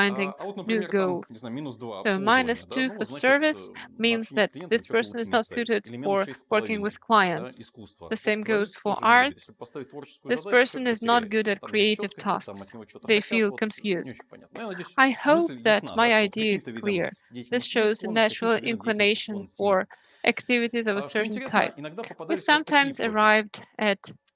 finding А вот, new например, там, не goals. знаю, -2 So minus обслуживание, да, 2 ну, for значит, service на means общение с that клиентами this такой person лучше is не not ставить. suited Или for working with -6,5, да, clients. искусство. The same goes Творец for тоже не любит. art. Если поставить творческую This задачу, person человек is not good потеряется. at Там нет creative четкости, там от tasks. него что-то They хотят, feel вот не confused. очень понятно. Но я надеюсь, I hope мысль that ясна, my да, что к idea is каким-то видам clear. This деятельности есть shows a склонность, к natural каким-то видам деятельности inclination склонности нет. for activities of a Что certain интересно, type. иногда We попадались вот такие sometimes профили. arrived at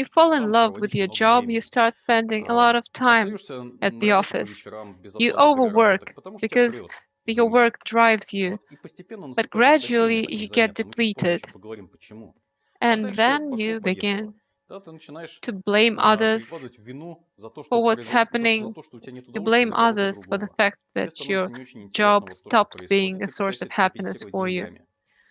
you fall in там love with проводишь your много job, времени. you start spending a lot of time Остаешься at на the работе по office. вечерам без You оплаты переработок, overwork потому что тебя because прет your изнутри. work drives you, Вот. И постепенно but наступает истощение gradually такой you get незаметно. Мы чуть позже depleted, еще поговорим, почему. А and дальше then you пошло-поехало. begin Тогда ты начинаешь to blame others перекладывать вину за то, for что what's за happening. то, что у тебя нет You удовольствия, blame на кого-то others for the другого. fact Тебе that your становится не очень интересно job вот то, что stopped being происходит. a Ты source пытаешься of это happiness компенсировать for you. деньгами.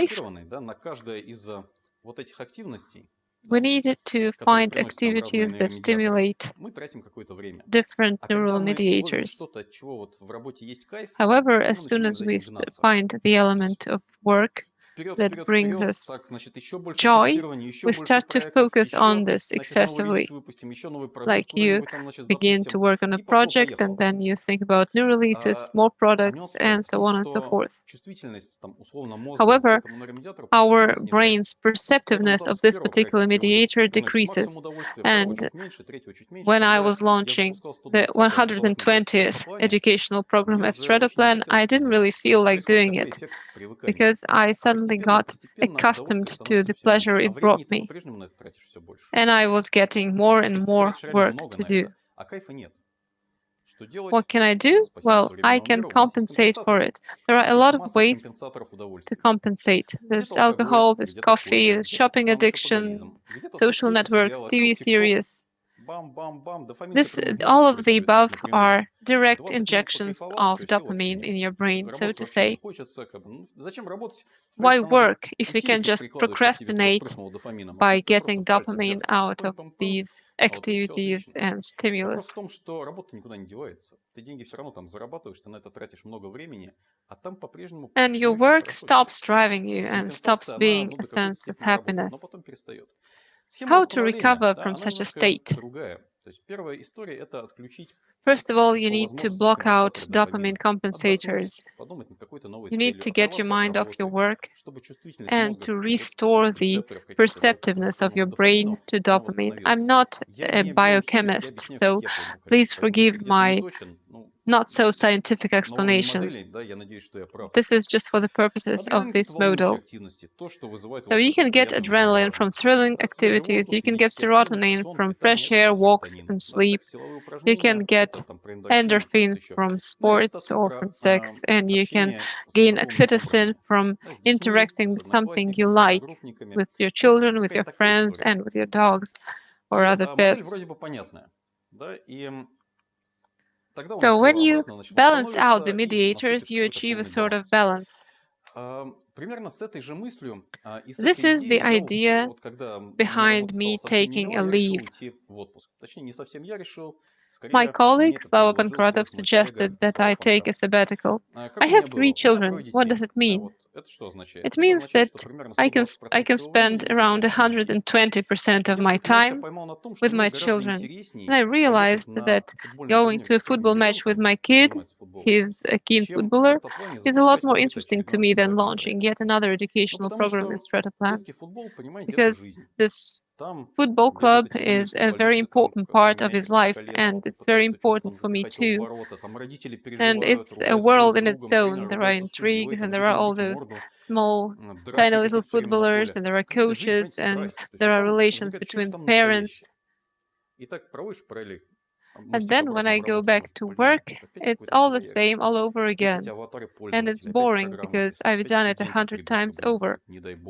life, сфокусированы, да, на каждой из вот этих активностей, we да, need to которые find приносят нам разные activities that нейромедиаторы, stimulate мы тратим какое-то время. different А когда neural мы ловим mediators. что-то, от чего вот в работе есть кайф, However, то as мы soon начинаем as за we этим гнаться. find the То есть element of work that brings us joy, we start to focus on this excessively. Like you begin to work on a project and then you think about new releases, more products, and so on and so forth. However, our brain's perceptiveness of this particular mediator decreases. And when I was launching the 120th educational program at Stratoplan, I didn't really feel like doing it because I suddenly got accustomed to the pleasure it brought me. And I was getting more and more work to do. What can I do? Well, I can compensate for it. There are a lot of ways to compensate. There's alcohol, there's coffee, there's shopping addiction, social networks, TV series. All of the above are direct injections of dopamine in your brain, so to say. Why work if you can just procrastinate by getting dopamine out of these activities and stimulus? And your work stops driving you and stops being a sense of happiness. How to recover from such a state? First of all, you need to block out dopamine compensators. You need to get your mind off your work and to restore the perceptiveness of your brain to dopamine. I'm not a biochemist, so please forgive my not so scientific explanation. This is just for the purposes of this model. So you can get adrenaline from thrilling activities, you can get serotonin from fresh air, walks, and sleep. You can get endorphin from sports or from sex, and you can gain oxytocin from interacting with something you like, with your children, with your friends, and with your dogs or other pets. So when you balance out the mediators, you achieve a sort of balance. This is the idea behind me taking a leave. My colleague, Slava Pankratov, suggested that I take a sabbatical. I have 3 children. What does it mean? It means that I can spend around 120% of my time with my children. And I realized that going to a football match with my kid, he's a keen footballer, is a lot more interesting to me than launching yet another educational program in Stratoplan. Because this football club is a very important part of his life, and it's very important for me too. And it's a world in its own. There are intrigues, and there are all those small, tiny little footballers, and there are coaches, and there are relations between the parents. And then when I go back to work, it's all the same all over again. And it's boring because I've done it 100 times over.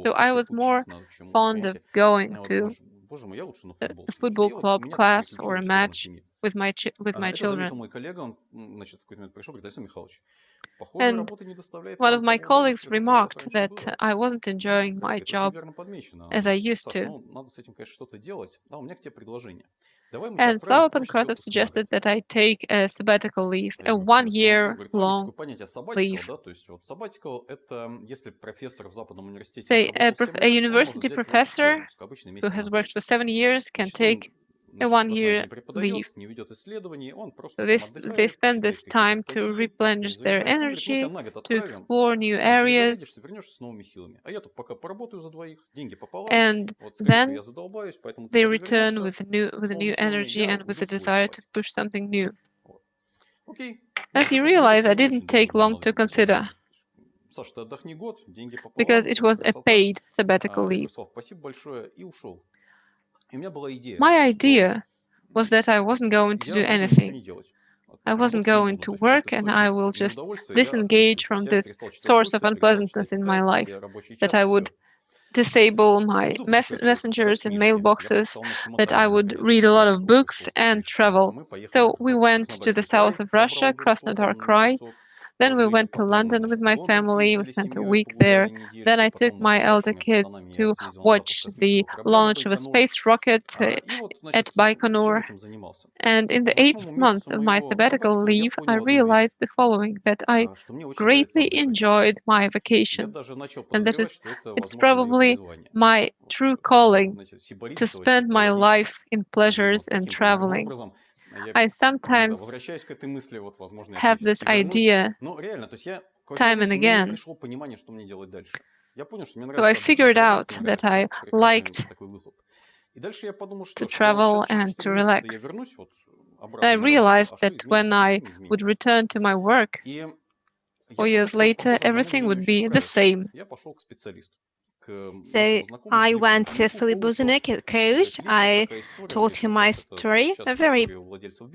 So I was more fond of going to a football club class or a match with my children. And one of my colleagues remarked that I wasn't enjoying my job as I used to. And Slava Pankratov suggested that I take a sabbatical leave, a 1-year-long leave. Say, a university professor who has worked for 7 years can take a 1-year leave. So they spend this time to replenish their energy, to explore new areas, and then they return with a new energy and with a desire to push something new. As you realize, I didn't take long to consider, because it was a paid sabbatical leave. My idea was that I wasn't going to do anything. I wasn't going to work, and I will just disengage from this source of unpleasantness in my life, that I would disable my messengers and mailboxes, that I would read a lot of books and travel. So we went to the south of Russia, Krasnodar Krai. Then we went to London with my family. We spent a week there. Then I took my elder kids to watch the launch of a space rocket at Baikonur. And in the 8th month of my sabbatical leave, I realized the following, that I greatly enjoyed my vacation. And that it's probably my true calling to spend my life in pleasures and traveling. I sometimes have this idea time and again. So I figured out that I liked to travel and to relax. I realized that when I would return to my work 4 years later, everything would be the same. So I went to Philip Buzenik, a coach. I told him my story, a very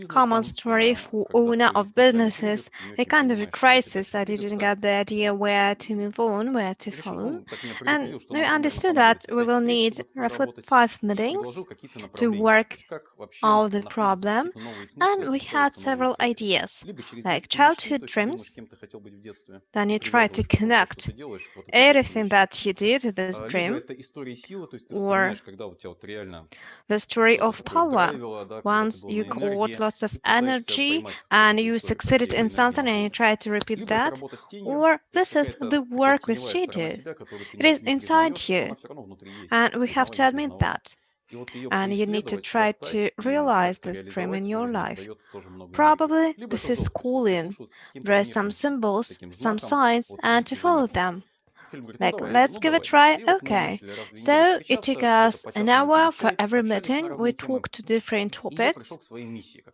common story for owner of businesses, a kind of a crisis. I didn't get the idea where to move on, where to follow. And we understood that we will need roughly 5 meetings to work out the problem. And we had several ideas, like childhood dreams. Then you try to connect everything that you did to this dream, or the story of power. Once you got lots of energy and you succeeded in something and you try to repeat that, or this is the work which you do. It is inside you, and we have to admit that. And you need to try to realize this dream in your life. Probably this is calling. There are some symbols, some signs, and to follow them. Like, let's give it a try. Okay. So it took us an hour for every meeting. We talked to different topics.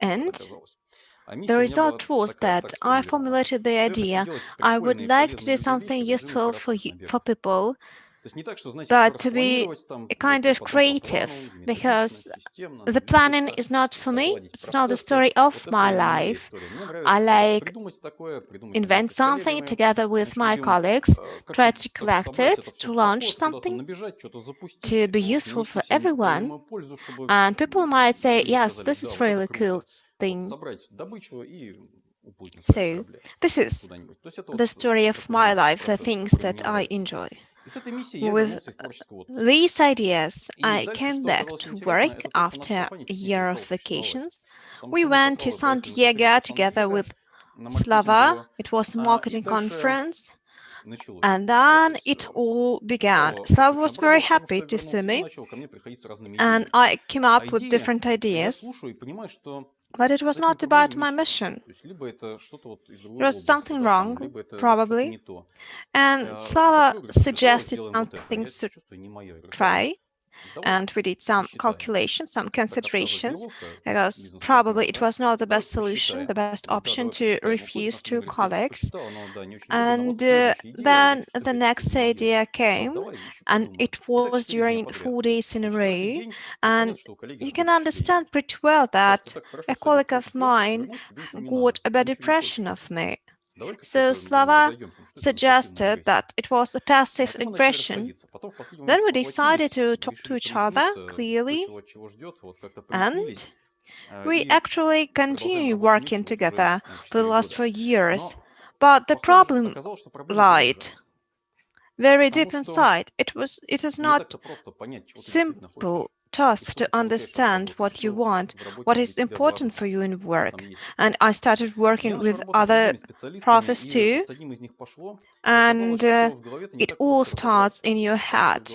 And the result was that I formulated the idea I would like to do something useful for people, but to be a kind of creative, because the planning is not for me, it's not the story of my life. I like invent something together with my colleagues, try to collect it, to launch something, to be useful for everyone. And people might say, yes, this is really cool thing. So this is the story of my life, the things that I enjoy. With these ideas, I came back to work after a year of vacations. We went to San Diego together with Slava. It was a marketing conference. And then it all began. Slava was very happy to see me. And I came up with different ideas. But it was not about my mission. There was something wrong, probably. And Slava suggested some things to try. And we did some calculations, some considerations, because probably it was not the best solution, the best option to refuse to colleagues. And then the next idea came, and it was during 4 days in a row. And you can understand pretty well that a colleague of mine got a bad impression of me. So Slava suggested that it was a passive impression. Then we decided to talk to each other clearly, and we actually continue working together for the last 4 years. But the problem lied very deep inside. It is not simple task to understand what you want, what is important for you in work. And I started working with other profs too, and it all starts in your head.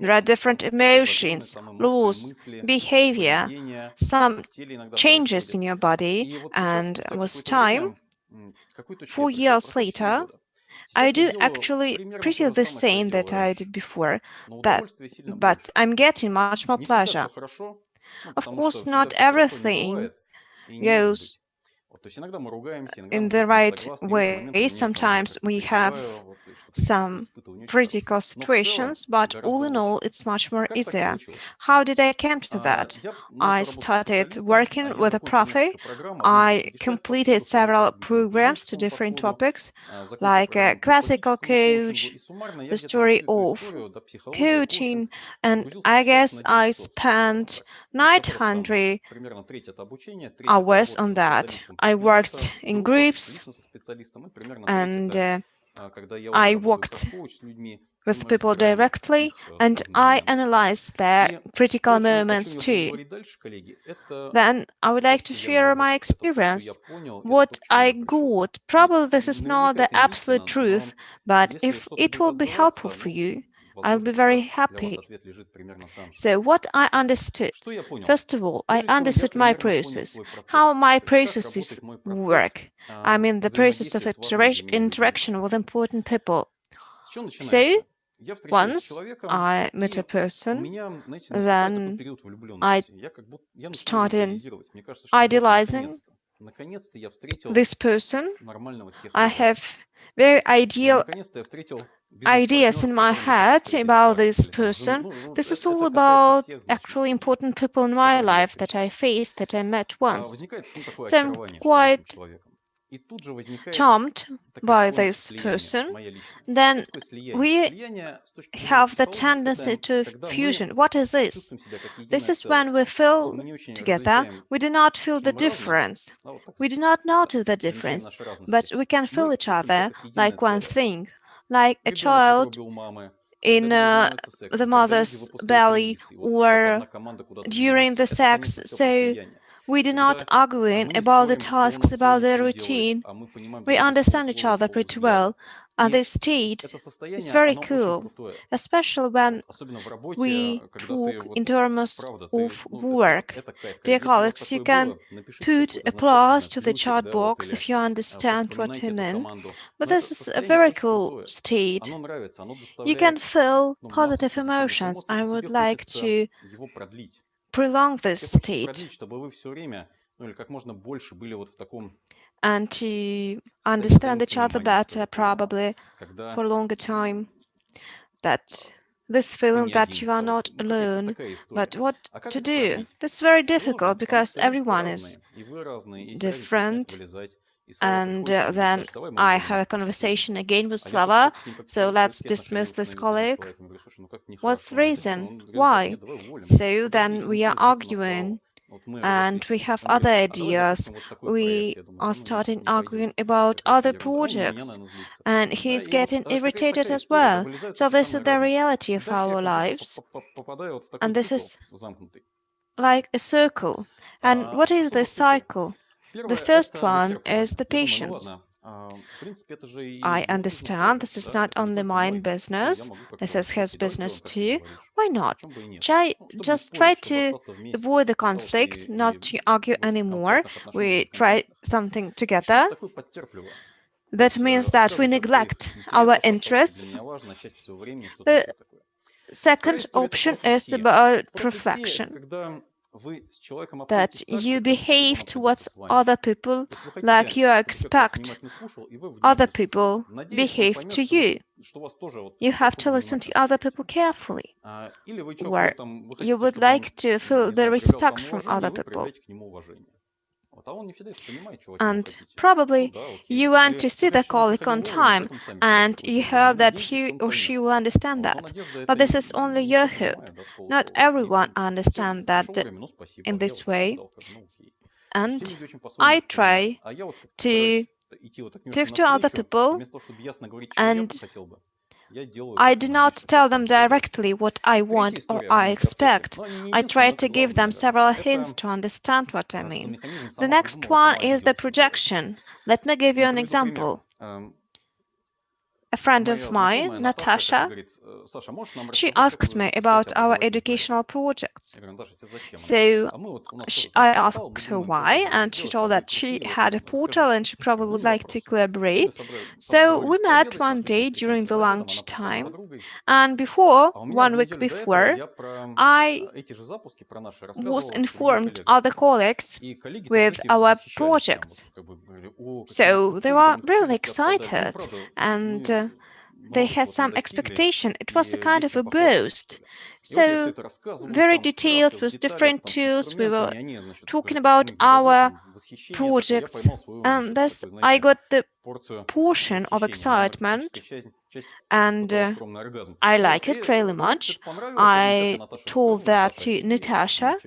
There are different emotions, laws, behavior, some changes in your body, and with time, 4 years later, I do actually pretty the same that I did before, but I'm getting much more pleasure. Of course, not everything goes in the right way. Sometimes we have some critical situations, but all in all, it's much more easier. How did I come to that? I started working with a prof. I completed several programs to different topics, like a classical coach, the story of coaching, and I guess I spent 900 hours on that. I worked in groups and I worked with people directly, and I analyzed their critical moments too. Then I would like to share my experience, what I got. Probably this is not the absolute truth, but if it will be helpful for you, I'll be very happy. So what I understood, first of all, I understood my process, how my processes work. I mean the process of interaction with important people. So once I met a person, then I started idealizing this person. I have very ideal ideas in my head about this person. This is all about actually important people in my life that I faced, that I met once. So I'm quite charmed by this person. Then we have the tendency to fusion. What is this? This is when we feel together, we do not feel the difference. We do not notice the difference, but we can feel each other like one thing, like a child in the mother's belly or during the sex. So we do not argue about the tasks, about the routine. We understand each other pretty well. And this state is very cool, especially when we talk in terms of work. Dear colleagues, you can put applause to the chat box if you understand what I mean. But this is a very cool state. You can feel positive emotions. I would like to prolong this state and to understand each other better, probably for a longer time. That this feeling that you are not alone, but what to do? This is very difficult because everyone is different. And then I have a conversation again with Slava, so let's dismiss this colleague. What's the reason? Why? So then we are arguing and we have other ideas. We are starting arguing about other projects and he's getting irritated as well. So this is the reality of our lives, and this is like a circle. And what is this cycle? The first one is the patience. I understand this is not only my business, this is his business too. Why not? Just try to avoid the conflict, not to argue anymore. We try something together. That means that we neglect our interests. The second option is about reflection. That you behave towards other people like you expect other people behave to you. You have to listen to other people carefully, where you would like to feel the respect from other people. And probably you want to see the colleague on time, and you hope that he or she will understand that. But this is only your hope. Not everyone understands that in this way. And I try to talk to other people, and I do not tell them directly what I want or I expect. I try to give them several hints to understand what I mean. The next one is the projection. Let me give you an example. A friend of mine, Natasha, she asked me about our educational projects. So I asked her why, and she told that she had a portal and she probably would like to collaborate. So we met one day during the lunch time, and 1 week before, I was informed other colleagues with our projects. So they were really excited, and they had some expectation. It was a kind of a boost. So very detailed with different tools. We were talking about our projects, and thus I got the portion of excitement And I like it really much. I told that to Natasha.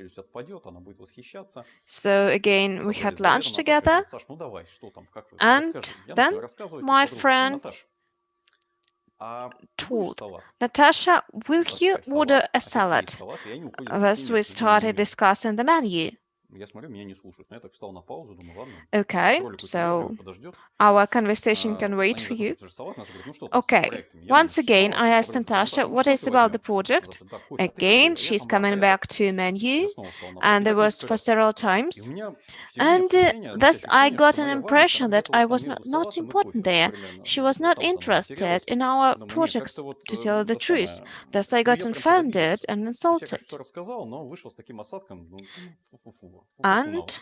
So again, we had lunch together. And then my friend told Natasha, will you order a salad? Thus we started discussing the menu. Okay, so our conversation can wait for you. Okay, once again, I asked Natasha what is about the project. Again, she's coming back to menu, and there was for several times. And thus I got an impression that I was not important there. She was not interested in our projects, to tell the truth. Thus I got offended and insulted. And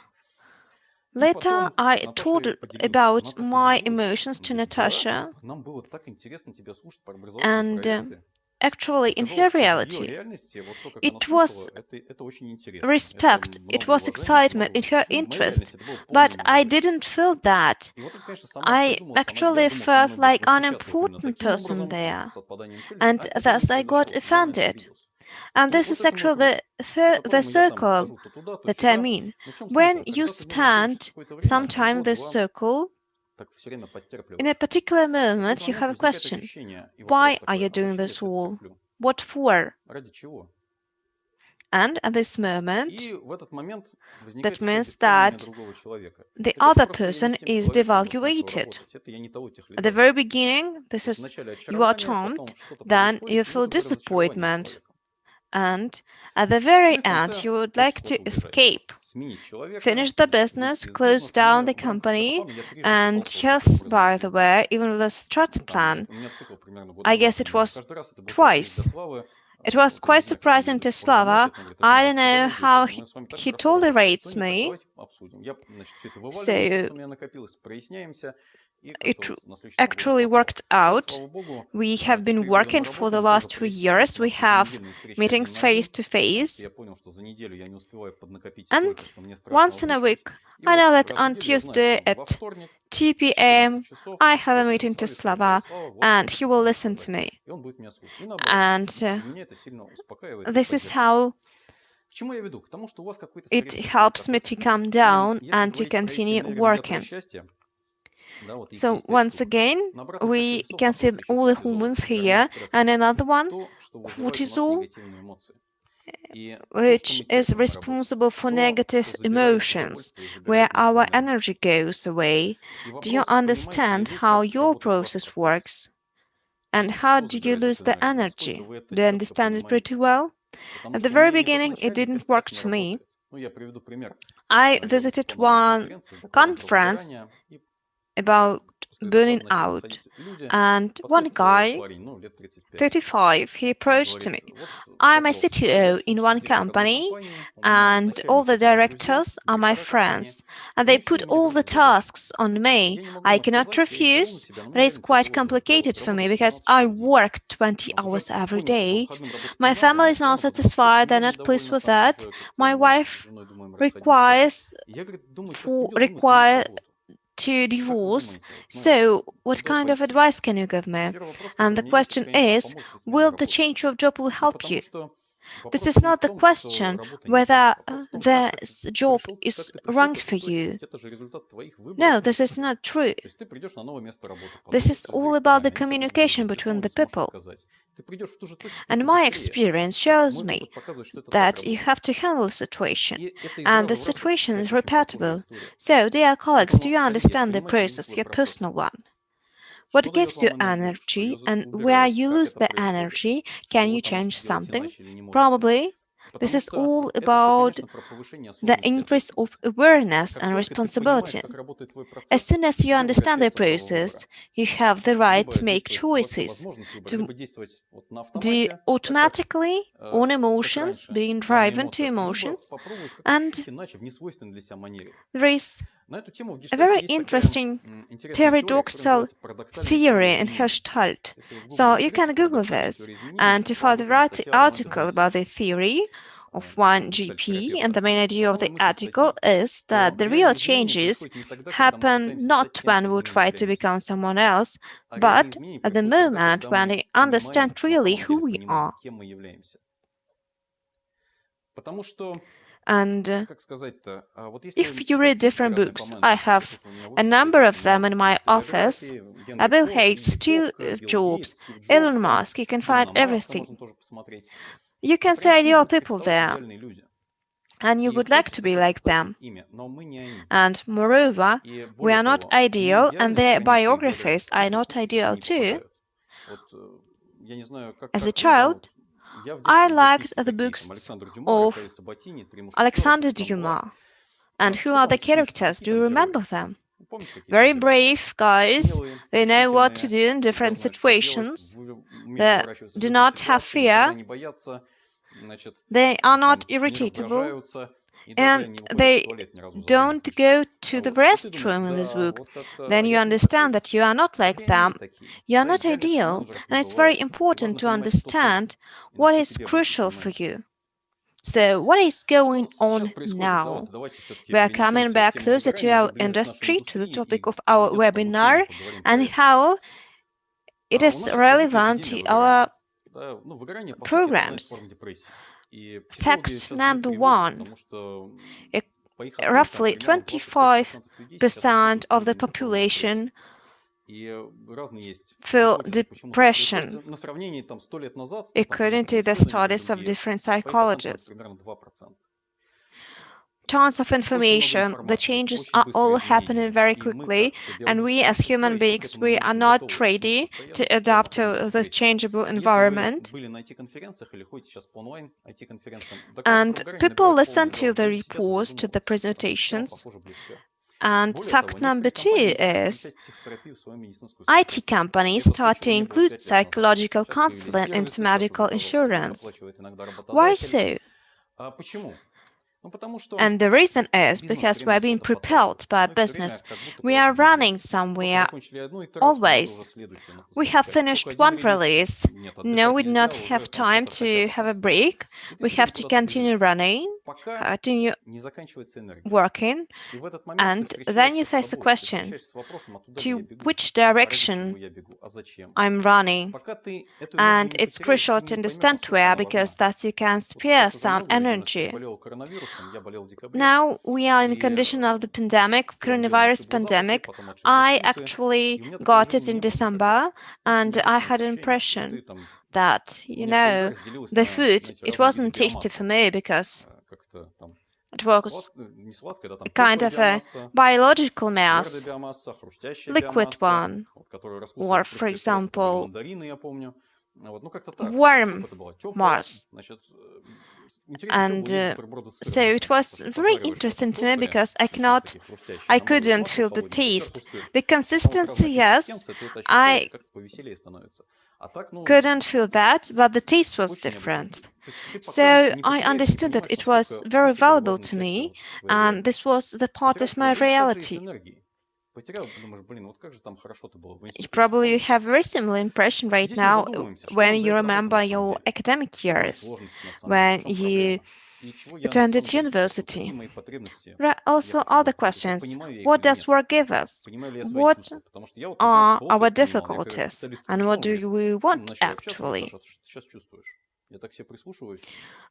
later I told about my emotions to Natasha, and actually in her reality it was respect, it was excitement in her interest, but I didn't feel that. I actually felt like an unimportant person there, and thus I got offended. And this is actually the circle that I mean. When you spend some time in this circle, in a particular moment you have a question. Why are you doing this all? What for? And at this moment, that means that the other person is devaluated. At the very beginning, this is you are charmed, then you feel disappointment. And at the very end, you would like to escape, finish the business, close down the company, and yes, by the way, even with a strat plan, I guess it was twice. It was quite surprising to Slava. I don't know how he tolerates me. So it actually worked out. We have been working for the last 2 years. We have meetings face to face. And once in a week, I know that on Tuesday at 2 p.m. I have a meeting to Slava, and he will listen to me. And this is how it helps me to calm down and to continue working. So once again, we can see all the hormones here, and another one, cortisol, which is responsible for negative emotions, where our energy goes away. Do you understand how your process works? And how do you lose the energy? Do you understand it pretty well? At the very beginning, it didn't work for me. I visited one conference about burning out, and one guy, 35, he approached me. I'm a CTO in one company, and all the directors are my friends, and they put all the tasks on me. I cannot refuse, but it's quite complicated for me because I work 20 hours every day. My family is not satisfied, they're not pleased with that. My wife requires to divorce. So what kind of advice can you give me? And the question is, will the change of job will help you? This is not the question whether the job is right for you. No, this is not true. This is all about the communication between the people. And my experience shows me that you have to handle the situation, and the situation is repeatable. So, dear colleagues, do you understand the process, your personal one? What gives you energy, and where you lose the energy, can you change something? Probably. This is all about the increase of awareness and responsibility. As soon as you understand the process, you have the right to make choices, to do automatically on emotions, being driven to emotions, and there is a very interesting paradoxal theory in Gestalt. So you can Google this, and to further write an article about the theory, of one GP, and the main idea of the article is that the real changes happen not when we try to become someone else, but at the moment when we understand really who we are. And if you read different books, I have a number of them in my office. Bill Gates, Steve Jobs, Elon Musk, you can find everything. You can see ideal people there, and you would like to be like them. And moreover, we are not ideal, and their biographies are not ideal too. As a child, I liked the books of Alexander Dumas. And who are the characters? Do you remember them? Very brave guys. They know what to do in different situations. They do not have fear. They are not irritable. And they don't go to the restroom in this book. Then you understand that you are not like them. You are not ideal. And it's very important to understand what is crucial for you. So what is going on now? We are coming back closer to our industry, to the topic of our webinar, and how it is relevant to our programs. Fact number one, roughly 25% of the population feel depression, according to the studies of different psychologists. Tons of information, the changes are all happening very quickly, and we as human beings, we are not ready to adapt to this changeable environment. And people listen to the reports, to the presentations. And fact number two is IT companies start to include psychological counseling into medical insurance. Why so? And the reason is because we're being propelled by business. We are running somewhere always. We have finished one release. No, we do not have time to have a break. We have to continue running, continue working, and then you face the question, to which direction I'm running? And it's crucial to understand where, because thus you can spare some energy. Now we are in the condition of the pandemic, coronavirus pandemic. I actually got it in December, and I had an impression that, the food, it wasn't tasty for me because it was a kind of a biological mass, liquid one, or, for example, warm mass. And so it was very interesting to me because I couldn't feel the taste. The consistency, yes, I couldn't feel that, but the taste was different. So I understood that it was very valuable to me, and this was the part of my reality. You probably have a very similar impression right now when you remember your academic years, when you attended university. There are also other questions. What does work give us? What are our difficulties? And what do we want actually?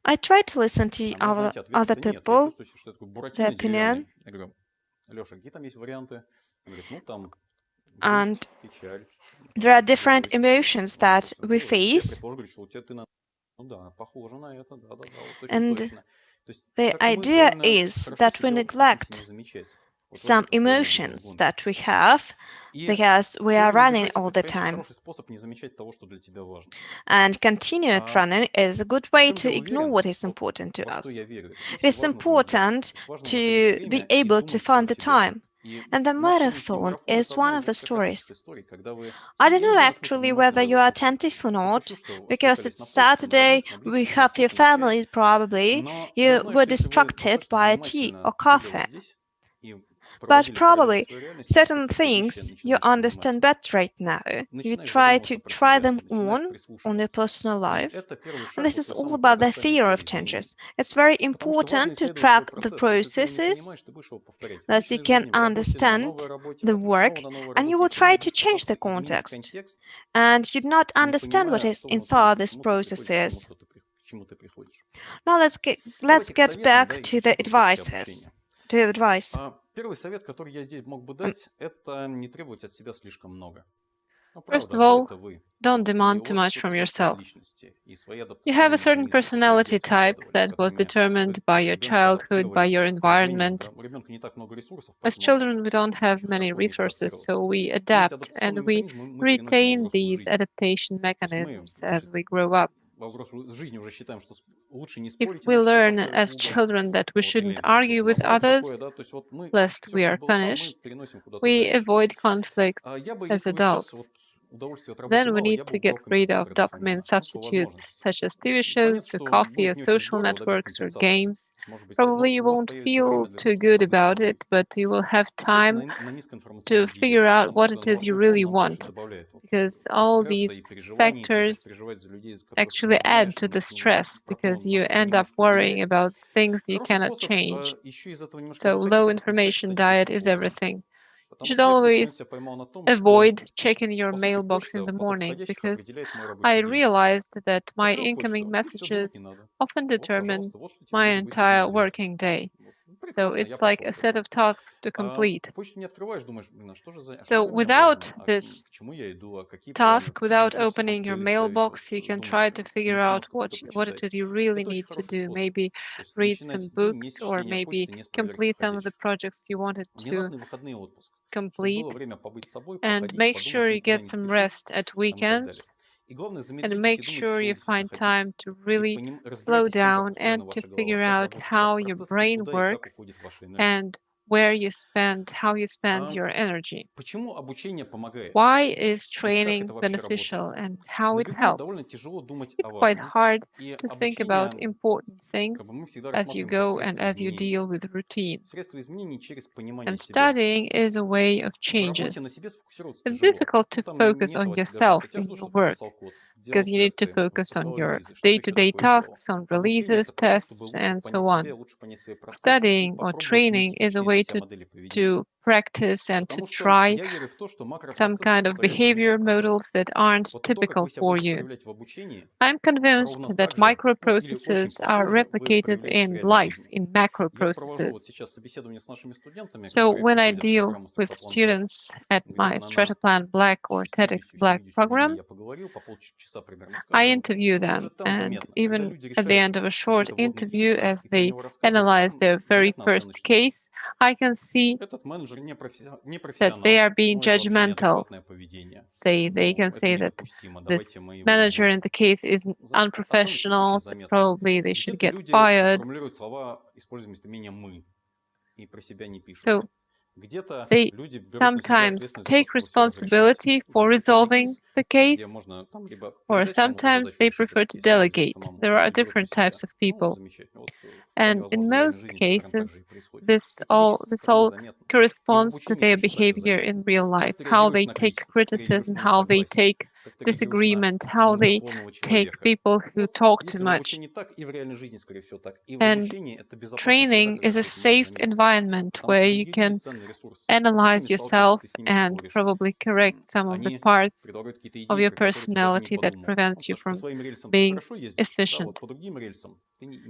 I try to listen to other people, their opinion. And there are different emotions that we face. And the idea is that we neglect some emotions that we have because we are running all the time. And continued running is a good way to ignore what is important to us. It is important to be able to find the time. And the marathon is one of the stories. I don't know actually whether you are attentive or not, because it's Saturday, we have your family probably, you were distracted by a tea or coffee. But probably certain things you understand better right now. You try them on your personal life. And this is all about the theory of changes. It's very important to track the processes that you can understand the work, and you will try to change the context. And you do not understand what is inside these processes. Now let's get back to the advices. To the advice. First of all, don't demand too much from yourself. You have a certain personality type that was determined by your childhood, by your environment. As children, we don't have many resources, so we adapt and we retain these adaptation mechanisms as we grow up. If we learn as children that we shouldn't argue with others, lest we are punished, we avoid conflict as adults. Then we need to get rid of dopamine substitutes such as TV shows, or coffee, or social networks, or games. Probably you won't feel too good about it, but you will have time to figure out what it is you really want, because all these factors actually add to the stress, because you end up worrying about things you cannot change. So low information diet is everything. You should always avoid checking your mailbox in the morning, because I realized that my incoming messages often determine my entire working day. So it's like a set of tasks to complete. So without this task, without opening your mailbox, you can try to figure out what it is you really need to do. Maybe read some books, or maybe complete some of the projects you wanted to complete, and make sure you get some rest at weekends, and make sure you find time to really slow down and to figure out how your brain works and how you spend your energy. Why is training beneficial and how it helps? It's quite hard to think about important things as you go and as you deal with routine. And studying is a way of changes. It's difficult to focus on yourself in your work, because you need to focus on your day-to-day tasks, on releases, tests, and so on. Studying or training is a way to practice and to try some kind of behavior models that aren't typical for you. I'm convinced that microprocesses are replicated in life, in macroprocesses. So when I deal with students at my Strataplan Black or Tetics Black program, I interview them, and even at the end of a short interview, as they analyze their very first case, I can see that they are being judgmental. They can say that this manager in the case is unprofessional, that probably they should get fired. So they sometimes take responsibility for resolving the case, or sometimes they prefer to delegate. There are different types of people. And in most cases, this all corresponds to their behavior in real life, how they take criticism, how they take disagreement, how they take people who talk too much. And training is a safe environment where you can analyze yourself and probably correct some of the parts of your personality that prevents you from being efficient.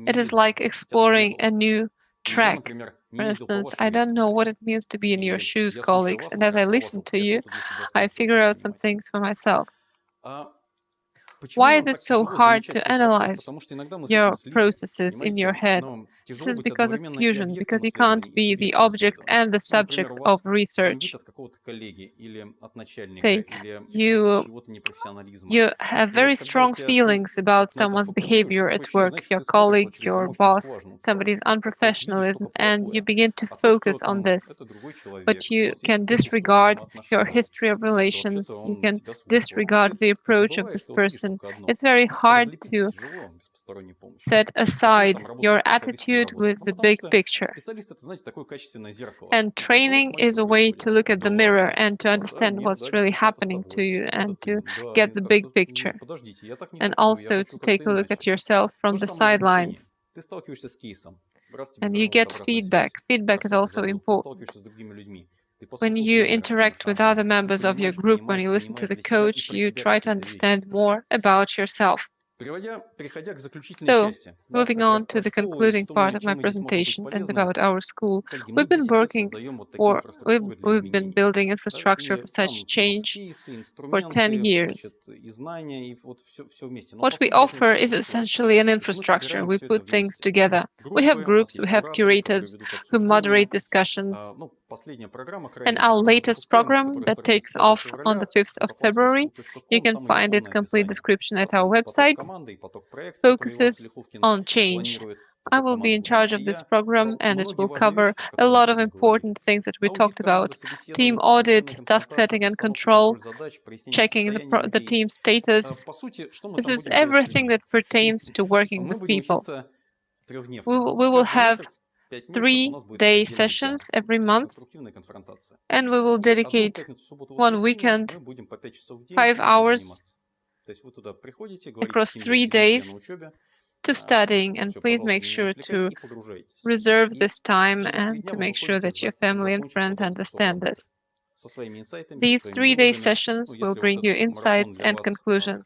It is like exploring a new track. For instance, I don't know what it means to be in your shoes, colleagues, and as I listen to you, I figure out some things for myself. Why is it so hard to analyze your processes in your head? This is because of fusion, because you can't be the object and the subject of research. Say, you have very strong feelings about someone's behavior at work, your colleague, your boss, somebody's unprofessionalism, and you begin to focus on this. But you can disregard your history of relations, you can disregard the approach of this person, situation, it's very hard to set aside your attitude with the big picture. And training is a way to look at the mirror and to understand what's really happening to you and to get the big picture. And also to take a look at yourself from the sidelines. And you get feedback. Feedback is also important. When you interact with other members of your group, when you listen to the coach, you try to understand more about yourself. So, moving on to the concluding part of my presentation and about our school, we've been building infrastructure for such change for 10 years. What we offer is essentially an infrastructure. We put things together. We have groups, we have curators who moderate discussions. And our latest program that takes off on the 5th of February, you can find its complete description at our website, focuses on change. I will be in charge of this program, and it will cover a lot of important things that we talked about: team audit, task setting and control, checking the team status. This is everything that pertains to working with people. We will have 3-day sessions every month, and we will dedicate one weekend, 5 hours across 3 days to studying. And please make sure to reserve this time and to make sure that your family and friends understand this. These 3-day sessions will bring you insights and conclusions.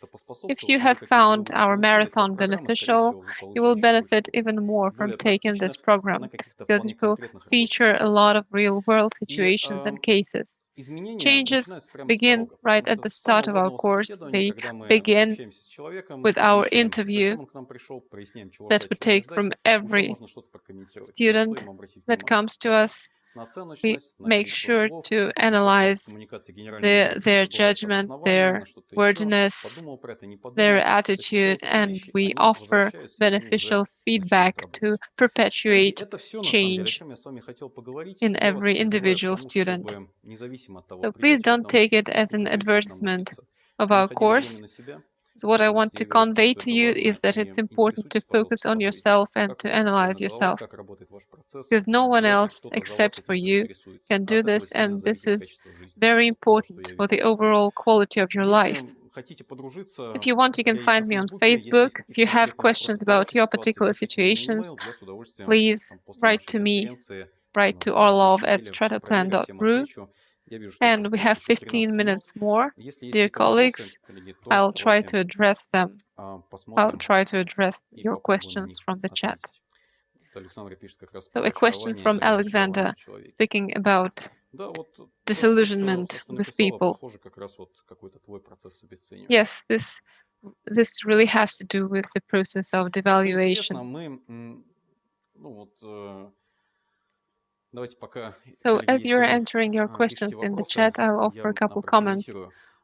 If you have found our marathon beneficial, you will benefit even more from taking this program, because it will feature a lot of real-world situations and cases. Changes begin right at the start of our course. They begin with our interview that we take from every student that comes to us. We make sure to analyze their judgment, their wordiness, their attitude, and we offer beneficial feedback to perpetuate change in every individual student. So please don't take it as an advertisement of our course. So what I want to convey to you is that it's important to focus on yourself and to analyze yourself, because no one else except for you can do this, and this is very important for the overall quality of your life. If you want, you can find me on Facebook. If you have questions about your particular situations, please write to me, write to orlov@stratoplan.ru. And we have 15 minutes more. Dear colleagues, I'll try to address them. I'll try to address your questions from the chat. So a question from Alexander, speaking about disillusionment with people. Yes, this really has to do with the process of devaluation. So as you're entering your questions in the chat, I'll offer a couple comments.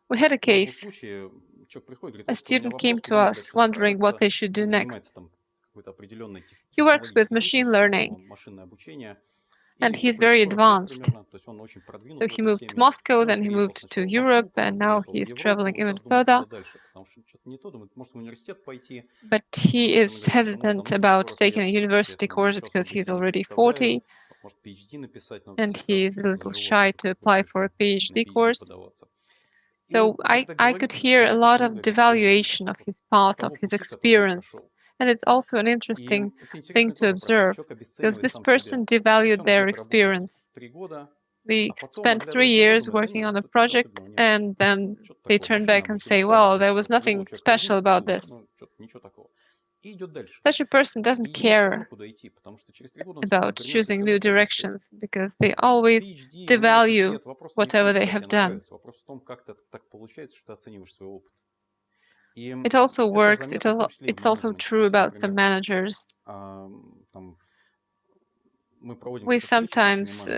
We had a case. A student came to us wondering what they should do next. He works with machine learning, and he's very advanced. So he moved to Moscow, then he moved to Europe, and now he's traveling even further. But he is hesitant about taking a university course because he's already 40. And he is a little shy to apply for a PhD course. So I could hear a lot of devaluation of his path, of his experience. And it's also an interesting thing to observe, because this person devalued their experience. We spent 3 years working on a project, and then they turn back and say, well, there was nothing special about this. Such a person doesn't care about choosing new directions, because they always devalue whatever they have done. It also works, it's also true about some managers. We sometimes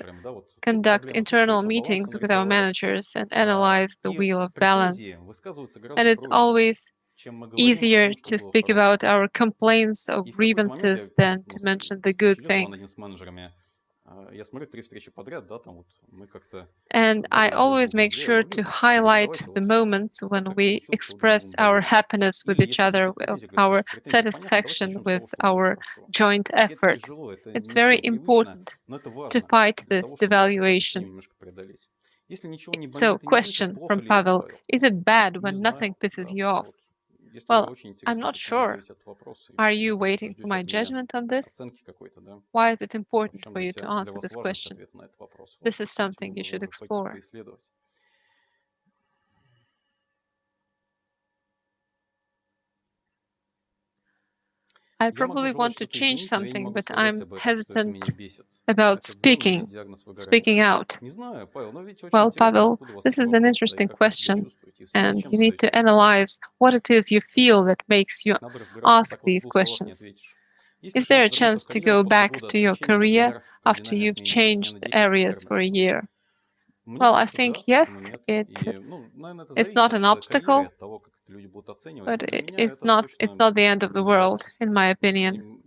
conduct internal meetings with our managers and analyze the wheel of balance. And it's always easier to speak about our complaints or grievances than to mention the good things. And I always make sure to highlight the moments when we express our happiness with each other, our satisfaction with our joint effort. It's very important to fight this devaluation. So, question from Pavel: is it bad when nothing pisses you off? Well, I'm not sure. Are you waiting for my judgment on this? Why is it important for you to answer this question? This is something you should explore. I probably want to change something, but I'm hesitant about speaking out. Well, Pavel, this is an interesting question, and you need to analyze what it is you feel that makes you ask these questions. Is there a chance to go back to your career after you've changed areas for a year? Well, I think yes, it's not an obstacle, but it's not the end of the world, in my opinion.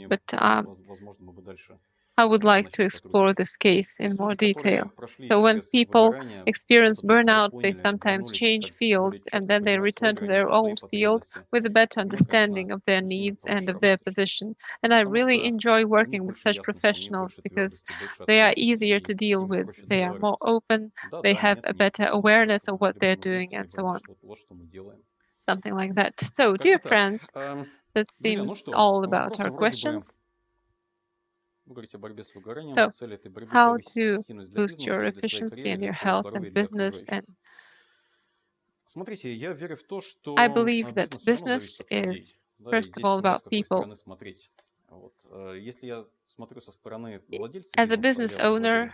But I would like to explore this case in more detail. So when people experience burnout, they sometimes change fields and then they return to their old field with a better understanding of their needs and of their position. And I really enjoy working with such professionals because they are easier to deal with. They are more open, they have a better awareness of what they're doing, and so on. Something like that. So, dear friends, that seems all about our questions. So, how to boost your efficiency and your health and business? And I believe that business is, first of all, about people. As a business owner,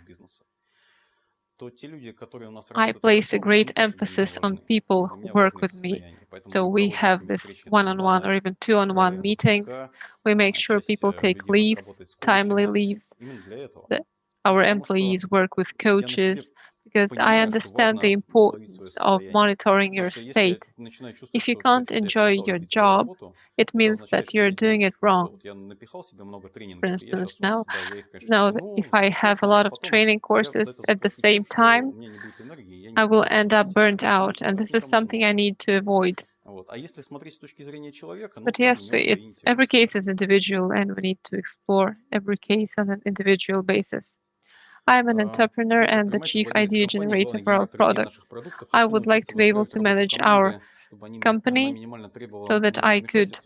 I place a great emphasis on people who work with me. So we have this one-on-one or even two-on-one meetings. We make sure people take leaves, timely leaves. That our employees work with coaches, because I understand the importance of monitoring your state. If you can't enjoy your job, it means that you're doing it wrong. For instance, now if I have a lot of training courses at the same time, I will end up burnt out, and this is something I need to avoid. But yes, every case is individual, and we need to explore every case on an individual basis. I'm an entrepreneur and the chief idea generator for our products. I would like to be able to manage our company so that I could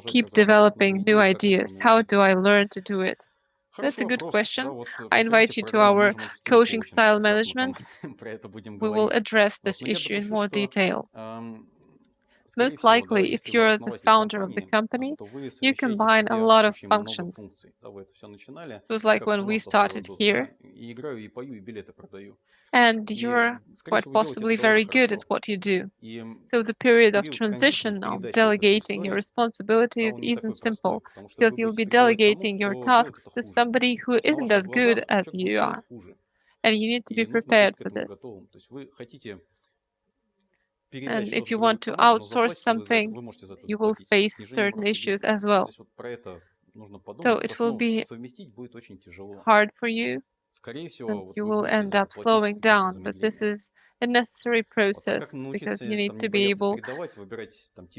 keep developing new ideas. How do I learn to do it? That's a good question. I invite you to our coaching style management. We will address this issue in more detail. Most likely, if you're the founder of the company, you combine a lot of functions. It was like when we started here. And you're quite possibly very good at what you do. So the period of transition of delegating your responsibility is even simple, because you'll be delegating your tasks to somebody who isn't as good as you are. And you need to be prepared for this. And if you want to outsource something, you will face certain issues as well. So it will be hard for you, and you will end up slowing down. But this is a necessary process, because you need to be able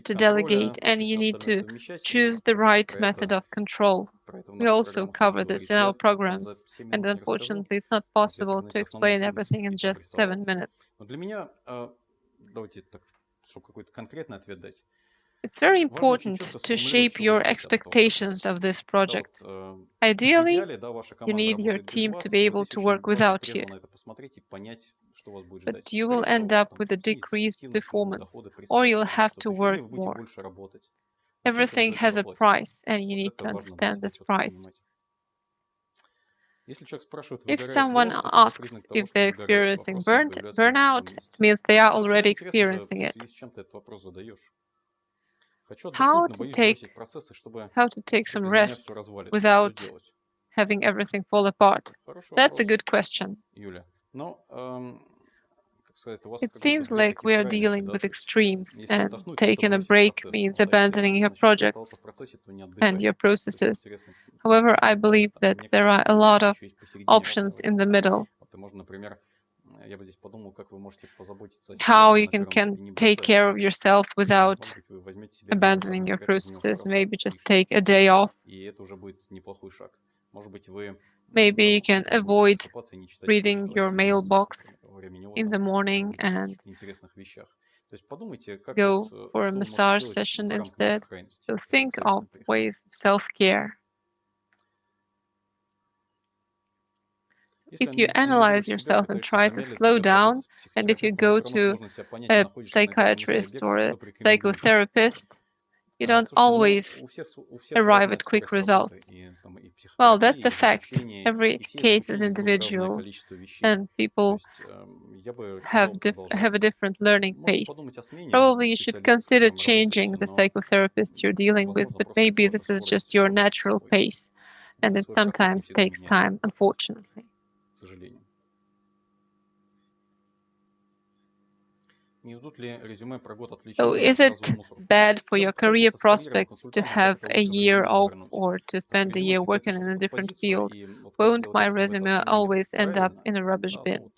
to delegate, and you need to choose the right method of control. We also cover this in our programs, and unfortunately it's not possible to explain everything in just 7 minutes. It's very important to shape your expectations of this project. Ideally, you need your team to be able to work without you. But you will end up with a decreased performance, or you'll have to work more. Everything has a price, and you need to understand this price. If someone asks if they're experiencing burnout, it means they are already experiencing it. How to take some rest without having everything fall apart? That's a good question. It seems like we are dealing with extremes, and taking a break means abandoning your projects and your processes. However, I believe that there are a lot of options in the middle. How you can take care of yourself without abandoning your processes. Maybe just take a day off. Maybe you can avoid reading your mailbox in the morning and go for a massage session instead. So think of ways of self-care. If you analyze yourself and try to slow down, and if you go to a psychiatrist or a psychotherapist, you don't always arrive at quick results. Well, that's a fact. Every case is individual, and people have a different learning pace. Probably you should consider changing the psychotherapist you're dealing with, but maybe this is just your natural pace, and it sometimes takes time, unfortunately. So is it bad for your career prospects to have a year off or to spend a year working in a different field? Won't my resume always end up in a rubbish bin?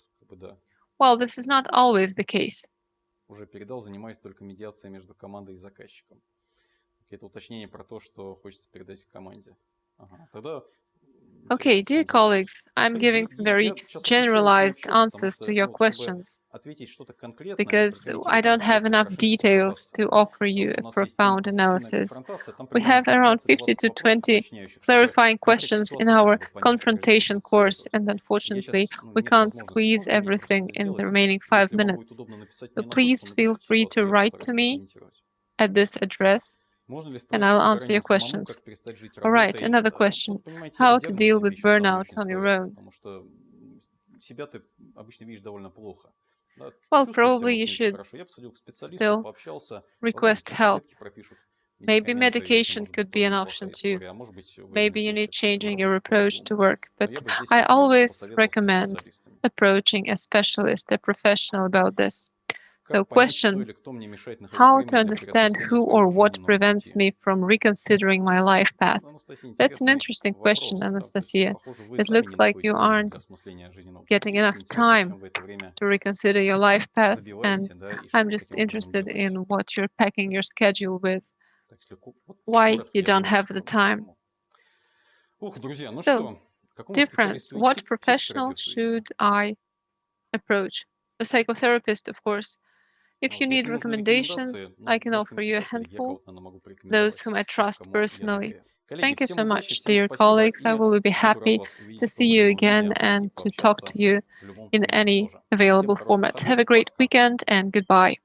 Well, this is not always the case. Okay, dear colleagues, I'm giving very generalized answers to your questions because I don't have enough details to offer you a profound analysis. We have around 50 to 20 clarifying questions in our confrontation course, and unfortunately, we can't squeeze everything in the remaining 5 minutes. So please feel free to write to me at this address, and I'll answer your questions. All right, another question. How to deal with burnout on your own? Well, probably you should still request help. Maybe medication could be an option too. Maybe you need changing your approach to work. But I always recommend approaching a specialist, a professional about this. So question, how to understand who or what prevents me from reconsidering my life path? That's an interesting question, Anastasia. It looks like you aren't getting enough time to reconsider your life path, and I'm just interested in what you're packing your schedule with. Why you don't have the time. So, dear friends, what professional should I approach? A psychotherapist, of course. If you need recommendations, I can offer you a handful, those whom I trust personally. Thank you so much, dear colleagues. I will be happy to see you again and to talk to you in any available format. Have a great weekend and goodbye.